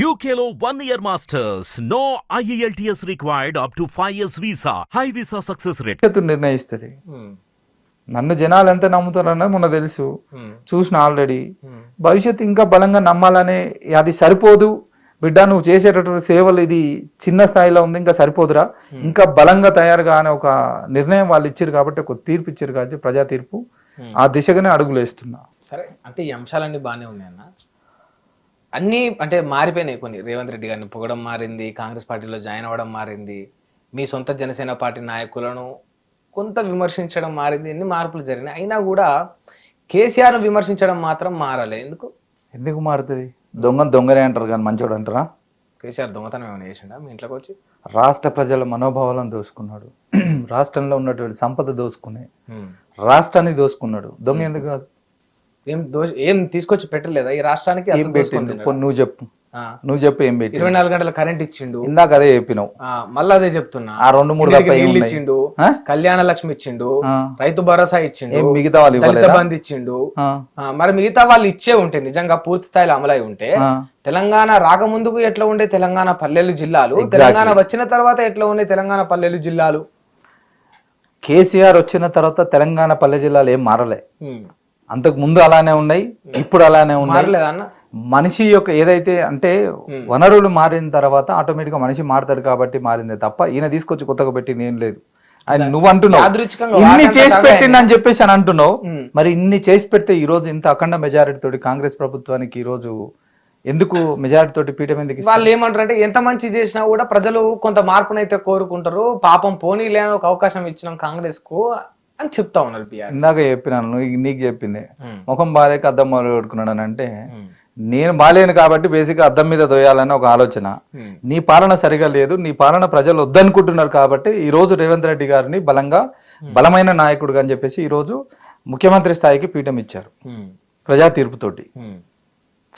UKLO 1 year masters. No IELTS required up to 5 years visa. High visa success rate. నిర్ణయిస్తుంది. నన్ను జనాలు ఎంత నమ్ముతారన్నది మొన్న తెలుసు, చూసిన ఆల్రెడీ. భవిష్యత్తు ఇంకా బలంగా నమ్మాలనే, అది సరిపోదు బిడ్డ, నువ్వు చేసేటటువంటి సేవలు ఇది చిన్న స్థాయిలో ఉంది, ఇంకా సరిపోదురా, ఇంకా బలంగా తయారుగా అనే ఒక నిర్ణయం వాళ్ళు ఇచ్చారు కాబట్టి, ఒక తీర్పు ఇచ్చారు కాబట్టి, ప్రజా తీర్పు, ఆ దిశగానే అడుగులు వేస్తున్నా. సరే, అంటే ఈ అంశాలన్నీ బాగానే ఉన్నాయన్న, అన్నీ అంటే మారిపోయినాయి. కొన్ని రేవంత్ రెడ్డి గారిని పొగడం మారింది, కాంగ్రెస్ పార్టీలో జాయిన్ అవ్వడం మారింది, మీ సొంత జనసేన పార్టీ నాయకులను కొంత విమర్శించడం మారింది, ఎన్ని మార్పులు జరిగినాయి. అయినా కూడా కేసీఆర్ను విమర్శించడం మాత్రం మారలే. ఎందుకు మారుతుంది? దొంగనే అంటారు కానీ మంచోడు అంటారా? కేసీఆర్ దొంగతనం ఏమైనా చేసిండా మీ ఇంట్లోకి వచ్చి? రాష్ట్ర ప్రజల మనోభావాలను దోసుకున్నాడు, రాష్ట్రంలో ఉన్నటువంటి సంపద దోసుకునే, రాష్ట్రాన్ని దోసుకున్నాడు. దొంగ ఎందుకు కాదు? ఏం తీసుకొచ్చి పెట్టలేదా ఈ రాష్ట్రానికి? నువ్వు చెప్పు ఏం పెట్టి? 24 గంటల కరెంట్ ఇచ్చిండు, ఇందాక అదే చెప్పినావు, మళ్ళీ అదే చెప్తున్నా. ఆ 2-3 ఇల్లు ఇచ్చిండు, కళ్యాణ లక్ష్మి ఇచ్చిండు, రైతు భరోసా ఇచ్చిండు, మిగతా వాళ్ళు దళిత బంధు ఇచ్చిండు. మరి మిగతా వాళ్ళు ఇచ్చే ఉంటే, నిజంగా పూర్తి స్థాయిలో అమలై ఉంటే, తెలంగాణ రాకముందుకు ఎట్లా ఉండే తెలంగాణ పల్లెలు జిల్లాలు, తెలంగాణ వచ్చిన తర్వాత ఎట్లా ఉండే తెలంగాణ పల్లెలు జిల్లాలు? కేసీఆర్ వచ్చిన తర్వాత తెలంగాణ పల్లె జిల్లాలు ఏం మారలే, అంతకు ముందు అలానే ఉన్నాయి, ఇప్పుడు అలానే ఉన్నాయి. మనిషి యొక్క ఏదైతే అంటే వనరులు మారిన తర్వాత ఆటోమేటిక్ గా మనిషి మారుతాడు కాబట్టి మారిందే తప్ప ఈయన తీసుకొచ్చి కొత్తగా పెట్టింది ఏం లేదు. ఆయన నువ్వు అంటున్నావు ఇన్ని చేసి పెట్టింది అని చెప్పేసి అని అంటున్నావు. మరి ఇన్ని చేసి పెడితే ఈ రోజు ఇంత అఖండ మెజారిటీ తోటి కాంగ్రెస్ ప్రభుత్వానికి ఈ రోజు ఎందుకు మెజారిటీ తోటి పీఠం ఎందుకు? వాళ్ళు ఏమంటారు అంటే, ఎంత మంచి చేసినా కూడా ప్రజలు కొంత మార్పునైతే కోరుకుంటారు, పాపం పోనీ లేని ఒక అవకాశం ఇచ్చినాం కాంగ్రెస్ కు అని చెప్తా ఉన్నారు. ఇందాక చెప్పినాను, నీకు చెప్పింది ముఖం బాలేక అద్దం మొదలు పెట్టుకున్నాడు అని అంటే, నేను బాలేను కాబట్టి బేసిక్ గా అద్దం మీద దోయాలని ఒక ఆలోచన. నీ పాలన సరిగా లేదు, నీ పాలన ప్రజలు వద్దనుకుంటున్నారు కాబట్టి ఈ రోజు రేవంత్ రెడ్డి గారిని బలమైన నాయకుడుగా అని చెప్పేసి ఈ రోజు ముఖ్యమంత్రి స్థాయికి పీఠం ఇచ్చారు ప్రజా తీర్పుతోటి.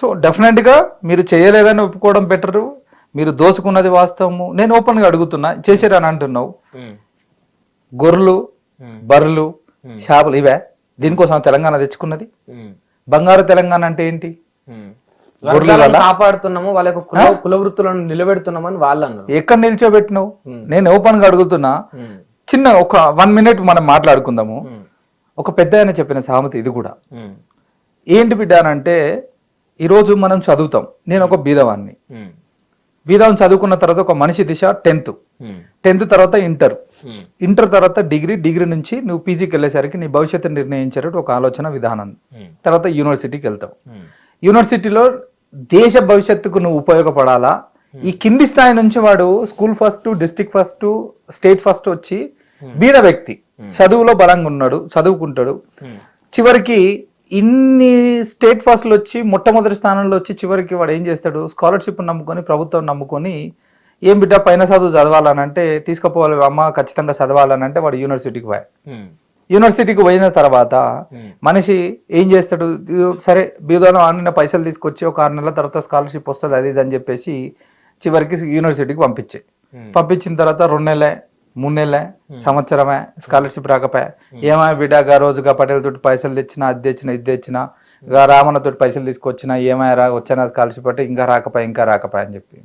సో డెఫినెట్ గా మీరు చేయలేదని ఒప్పుకోవడం బెటరు. మీరు దోచుకున్నది వాస్తవము. నేను ఓపెన్ గా అడుగుతున్నా, చేశారని అంటున్నావు. గొర్రెలు, బర్రెలు, చేపలు ఇవే దీనికోసం తెలంగాణ తెచ్చుకున్నది? బంగారు తెలంగాణ అంటే ఏంటి? కాపాడుతున్నాము, వాళ్ళ కుల వృత్తులను నిలబెడుతున్నామని వాళ్ళు అన్నారు. ఎక్కడ నిల్చోబెట్టినావు? నేను ఓపెన్ గా అడుగుతున్నా. చిన్న ఒక 1 minute మనం మాట్లాడుకుందాము. ఒక పెద్ద ఆయన చెప్పిన సామెత ఇది కూడా. ఏంటి బిడ్డ అంటే, ఈరోజు మనం చదువుతాం. నేను ఒక బీదవాన్ని, బీదవాన్ని చదువుకున్న తర్వాత ఒక మనిషి దిశ 10th తర్వాత ఇంటర్ తర్వాత డిగ్రీ నుంచి నువ్వు పీజీకి వెళ్ళేసరికి నీ భవిష్యత్తు నిర్ణయించేటట్టు ఒక ఆలోచన విధానం. తర్వాత యూనివర్సిటీకి వెళ్తావు. యూనివర్సిటీలో దేశ భవిష్యత్తుకు నువ్వు ఉపయోగపడాలా? ఈ కింది స్థాయి నుంచి వాడు school first, district first, state first వచ్చి బీద వ్యక్తి చదువులో బలంగా ఉన్నాడు, చదువుకుంటాడు. చివరికి ఇన్ని స్టేట్ ఫస్ట్లు వచ్చి మొట్టమొదటి స్థానంలో వచ్చి చివరికి వాడు ఏం చేస్తాడు? స్కాలర్షిప్ నమ్ముకొని, ప్రభుత్వం నమ్ముకొని, ఏం బిడ్డ పైన చదువు చదవాలని అంటే, తీసుకుపోవాలి అమ్మ ఖచ్చితంగా చదవాలని అంటే వాడు యూనివర్సిటీకి పోయి, యూనివర్సిటీకి పోయిన తర్వాత మనిషి ఏం చేస్తాడు? సరే బీదోలో ఆడిన పైసలు తీసుకొచ్చి ఒక 6 నెలల తర్వాత స్కాలర్షిప్ వస్తుంది అది ఇది అని చెప్పేసి చివరికి యూనివర్సిటీకి పంపించిన తర్వాత 2 నెలలే 3 నెలలే సంవత్సరమే స్కాలర్షిప్ రాకపోయా. ఏమా బిడ్డగా రోజుగా పటేల్ తోటి పైసలు తెచ్చినా, అది తెచ్చినా, ఇది తెచ్చినా, రామన్న తోటి పైసలు తీసుకొచ్చినా, ఏమైనా వచ్చానా స్కాలర్షిప్ అంటే ఇంకా రాకపోయా అని చెప్పి.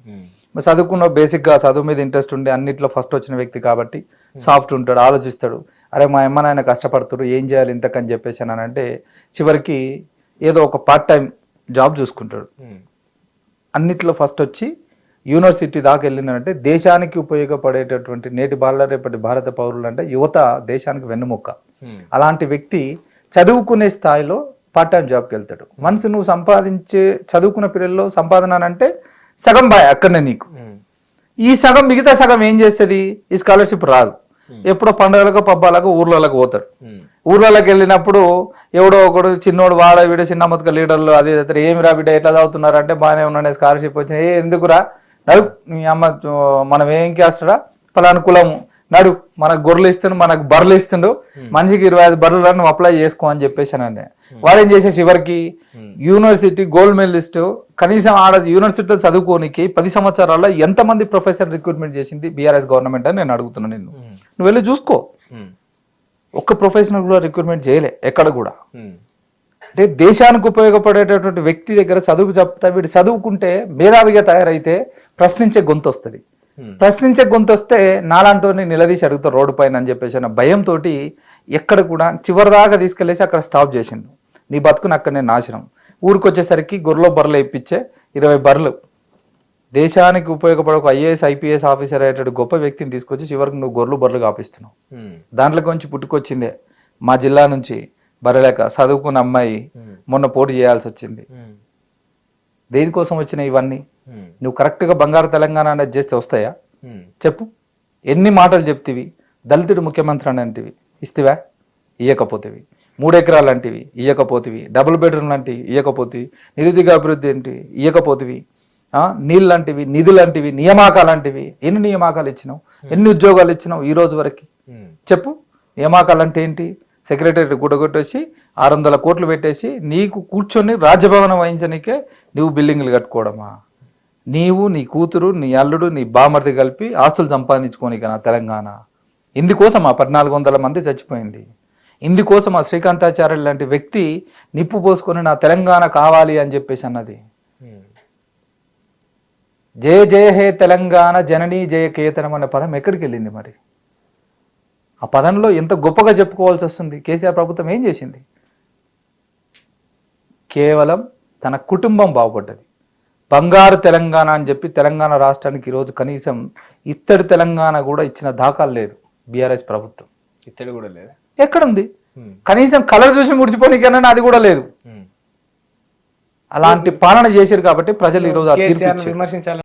చదువుకున్న బేసిక్ గా చదువు మీద ఇంట్రెస్ట్ ఉండి అన్నిట్లో ఫస్ట్ వచ్చిన వ్యక్తి కాబట్టి సాఫ్ట్ ఉంటాడు, ఆలోచిస్తాడు. అరే మా అమ్మ నాయన కష్టపడుతున్నారు, ఏం చేయాలి ఇంతకని చెప్పేసి అని అంటే చివరికి ఏదో ఒక పార్ట్ టైం జాబ్ చూసుకుంటాడు. అన్నిట్లో ఫస్ట్ వచ్చి యూనివర్సిటీ దాకా వెళ్ళినంటే దేశానికి ఉపయోగపడేటటువంటి నేటి బాల రేపటి భారత పౌరులు అంటే యువత దేశానికి వెన్నుముక్క. అలాంటి వ్యక్తి చదువుకునే స్థాయిలో పార్ట్ టైం జాబ్కి వెళ్తాడు. వన్స్ నువ్వు సంపాదించే చదువుకున్న పీరియడ్లో సంపాదన అంటే సగం బాయ్ అక్కడనే నీకు. ఈ సగం మిగతా సగం ఏం చేస్తుంది? ఈ స్కాలర్షిప్ రాదు. ఎప్పుడో పండుగలకు పబ్బాలకు ఊర్లలోకి పోతాడు. ఊర్లలోకి వెళ్ళినప్పుడు ఎవడో ఒకడు చిన్నోడు వాడ వీడ చిన్న మొత్తం లీడర్లు అది ఏమి రా బిడ్డ ఎట్లా చదువుతున్నారు అంటే, బాగానే ఉన్నాడే స్కాలర్షిప్ వచ్చిన. ఎందుకురా? నడు మీ అమ్మ మనం ఏం చేస్తాడా పలానా కులము, నడు మనకు గొర్రెలు ఇస్తుండు, మనకు బర్రెలు ఇస్తుండు, మనిషికి 25 బర్రెలు నువ్వు అప్లై చేసుకో అని చెప్పేసానండి. వాడేం చేసే చివరికి యూనివర్సిటీ గోల్డ్ మెడలిస్ట్ కనీసం ఆడ యూనివర్సిటీలో చదువుకోనికి 10 సంవత్సరాల్లో ఎంతమంది ప్రొఫెసర్ రిక్రూట్మెంట్ చేసింది బీఆర్ఎస్ గవర్నమెంట్ అని నేను అడుగుతున్నాను. నువ్వు వెళ్ళి చూసుకో. ఒక్క ప్రొఫెషనల్ కూడా రిక్రూట్మెంట్ చేయలే ఎక్కడ కూడా. అంటే దేశానికి ఉపయోగపడేటటువంటి వ్యక్తి దగ్గర చదువు చెప్తా వీడు చదువుకుంటే మేధావిగా తయారైతే ప్రశ్నించే గొంతు వస్తుంది. ప్రశ్నించే గొంతు వస్తే నాలాంటి నిలదీసి అడుగుతారు రోడ్డు పైన అని చెప్పేసి అన్న భయంతో ఎక్కడ కూడా చివరిదాకా తీసుకెళ్లేసి అక్కడ స్టాప్ చేసిండు. నీ బతుకుని అక్కడ నేను నాశనం. ఊరికి వచ్చేసరికి గొర్రెలో బర్రెలు ఇప్పించే 20 బర్రెలు దేశానికి ఉపయోగపడే ఒక ఐఏఎస్ ఐపీఎస్ ఆఫీసర్ అయ్యేటట్టు గొప్ప వ్యక్తిని తీసుకొచ్చి చివరికి నువ్వు గొర్రెలు బర్రెలు కాపిస్తున్నావు. దాంట్లో కొంచెం పుట్టుకొచ్చిందే మా జిల్లా నుంచి బర్రెలేక చదువుకున్న అమ్మాయి మొన్న పోటీ చేయాల్సి వచ్చింది. దేనికోసం వచ్చినాయి ఇవన్నీ? నువ్వు కరెక్ట్గా బంగారు తెలంగాణ అనేది చేస్తే వస్తాయా చెప్పు? ఎన్ని మాటలు చెప్తివి? దళితుడు ముఖ్యమంత్రి అని అంటివి, ఇస్తావా? ఇయ్యకపోతేవి. 3 ఎకరాలు అంటివి, ఇయ్యకపోతేవి. డబుల్ బెడ్రూమ్ లాంటివి ఇయ్యకపోతేవి. నిరుద్యోగ అభివృద్ధి ఏంటి ఇయ్యకపోతేవి. నీళ్ళు లాంటివి, నిధులు లాంటివి, నియామకాలు లాంటివి. ఎన్ని నియామకాలు ఇచ్చినావు? ఎన్ని ఉద్యోగాలు ఇచ్చినావు ఈ రోజు వరకు చెప్పు? నియామకాలు అంటే ఏంటి? సెక్రటరీ గుడగొట్టేసి 600 కోట్లు పెట్టేసి నీకు కూర్చొని రాజ్యభవనం వహించనికే నువ్వు బిల్డింగ్లు కట్టుకోవడమా? నీవు, నీ కూతురు, నీ అల్లుడు, నీ బామర్ది కలిపి ఆస్తులు సంపాదించుకోనిక నా తెలంగాణ. ఇందుకోసం 1400 మంది చచ్చిపోయింది. ఇందుకోసం ఆ శ్రీకాంతాచార్యులు లాంటి వ్యక్తి నిప్పు పోసుకొని నా తెలంగాణ కావాలి అని చెప్పేసి అన్నది. జయ జయ హే తెలంగాణ జననీ జయ కేతనం అనే పదం ఎక్కడికి వెళ్ళింది మరి? ఆ పదంలో ఎంత గొప్పగా చెప్పుకోవాల్సి వస్తుంది. కేసీఆర్ ప్రభుత్వం ఏం చేసింది? కేవలం తన కుటుంబం బాగుపడ్డది. బంగారు తెలంగాణ అని చెప్పి తెలంగాణ రాష్ట్రానికి ఈరోజు కనీసం ఇత్తడి తెలంగాణ కూడా ఇచ్చిన దాఖలు లేదు బీఆర్ఎస్ ప్రభుత్వం. ఇత్తడి కూడా లేదు. ఎక్కడుంది? కనీసం కలర్ చూసి ముడిచిపోనికన్నా అది కూడా లేదు. అలాంటి పాలన చేశారు కాబట్టి ప్రజలు ఈరోజు విమర్శించాలి.